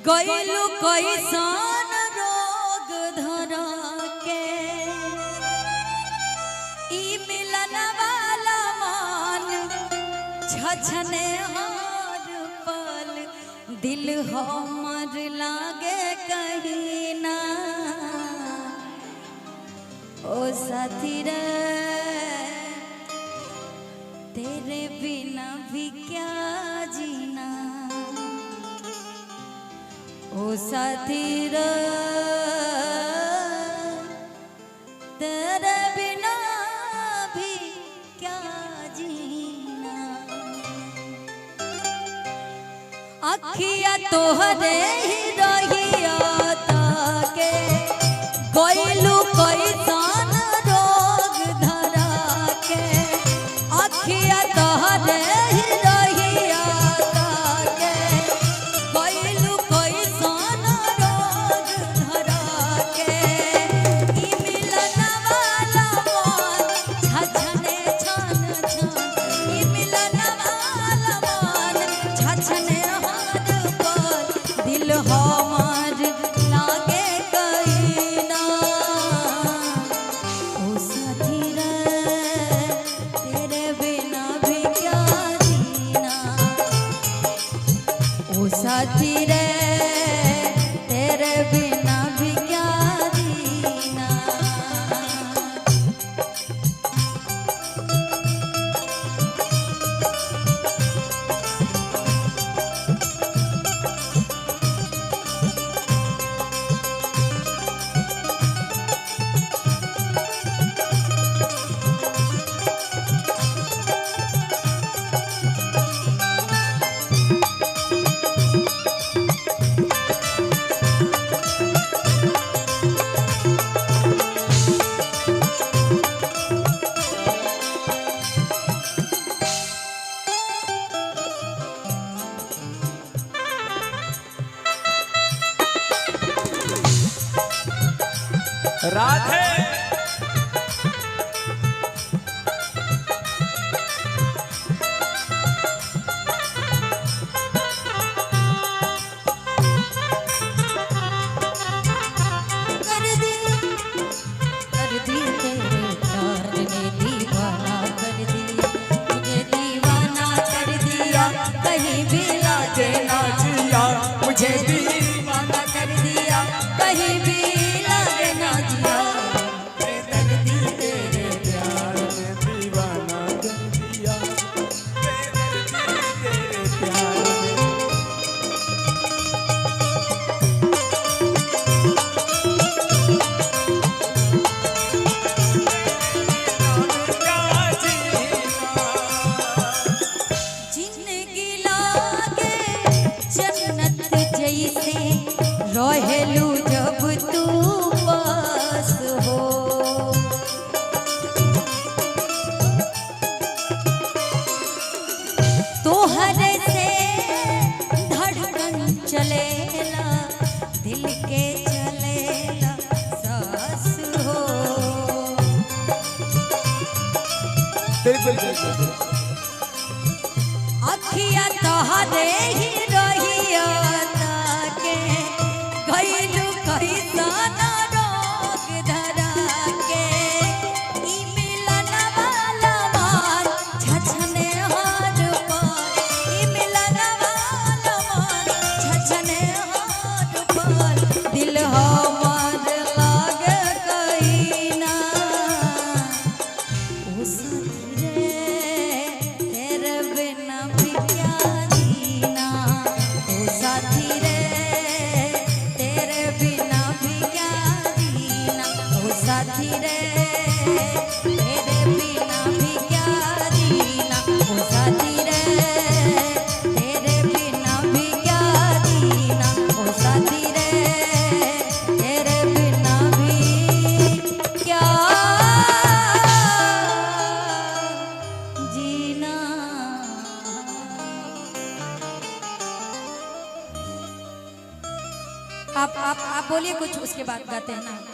गइलू कैसन रोग धरा के ई मिलन वाला मान छछने हर पल दिल हमर लागे कहीं ना ओ साथी रे तेरे बिना भी क्या जीना ओ साथी रे तेरे बिना भी क्या जीना अखिया तोहरे ही रहिया ताके गइलू कैसन रोग धरा के अखिया तोहरे ही रहिया ताके गइलू कैसन रोग धरा के ई मिलन वाला मन छछने छन छन ई मिलन वाला मन छछने हर पल दिल हमर लागे कहीं ना ओ साथी रे तेरे बिना भी क्या जीना ओ साथी रे तेरे बिना भी क्या जीना राधे कर दी तेरे प्यार ने दीवाना कर दिया मुझे दीवाना कर दिया कहीं भी लागे ना जिया मुझे दीवाना कर दिया कहीं भी लागे ना जिया बेदर्दी तेरे प्यार में दीवाना कर दिया बेदर्दी तेरे प्यार में क्या जीना जिंदगी लागे जन्नत जैसे रहेलू जब तू पास हो तोहरे से धड़कन चलेला दिल के चलेला सांस हो बिल्कुल बिल्कुल अखिया तोहरे ही रहिया ताके गइलू कैसन रोग धरा के ई मिलन वाला मान छछने हार पर ई मिलन वाला मान छछने हार पर दिल हमर लागे कहीं ना ओ साथी रे तेरे बिना भी क्या जीना ओ साथी रे तेरे बिना भी क्या जीना ओ साथी रे तेरे बिना भी क्या जीना ओ साथी रे तेरे बिना भी क्या जीना ओ साथी रे तेरे बिना भी क्या जीना आप बोलिए कुछ उसके बाद गाते हैं ना